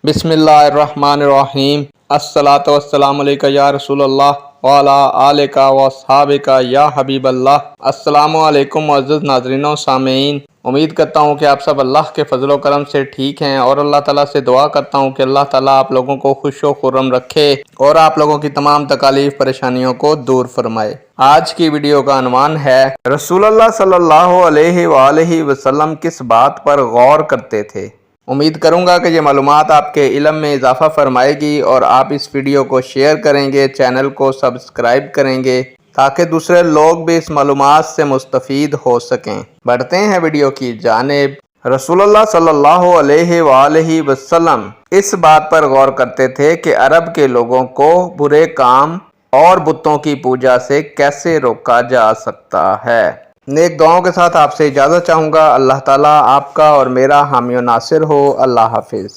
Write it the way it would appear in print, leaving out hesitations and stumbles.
बिस्मिल्लाहिर्रहमानिर्रहीम। अस्सलातु वस्सलामु अलैका या रसूल अल्लाह व अला आलिका व अस्हाबिका या हबीब अल्लाह। अस्सलामु अलैकुम मुअज़्ज़ज़ नाज़रीन सामीन। उम्मीद करता हूँ कि आप सब अल्लाह के फजल करम से ठीक हैं और अल्लाह ताला से दुआ करता हूँ कि अल्लाह ताला आप लोगों को खुश व खुर्रम रखे और आप लोगों की तमाम तकालीफ परेशानियों को दूर फरमाए। आज की वीडियो का अनवान है रसूलुल्लाह सल्लल्लाहु अलैहि वसल्लम किस बात पर गौर करते थे। उम्मीद करूंगा कि ये मालूमात आपके इल्म में इजाफा फरमाएगी और आप इस वीडियो को शेयर करेंगे, चैनल को सब्सक्राइब करेंगे ताकि दूसरे लोग भी इस मालूमात से मुस्तफ़ीद हो सकें। बढ़ते हैं वीडियो की जानिब। रसूलुल्लाह सल्लल्लाहु अलैहि वसल्लम इस बात पर गौर करते थे कि अरब के लोगों को बुरे काम और बुतों की पूजा से कैसे रोका जा सकता है। नेक दुआओं के साथ आपसे इजाज़त चाहूँगा। अल्लाह ताला आपका और मेरा हामी और नासिर हो। अल्लाह हाफिज़।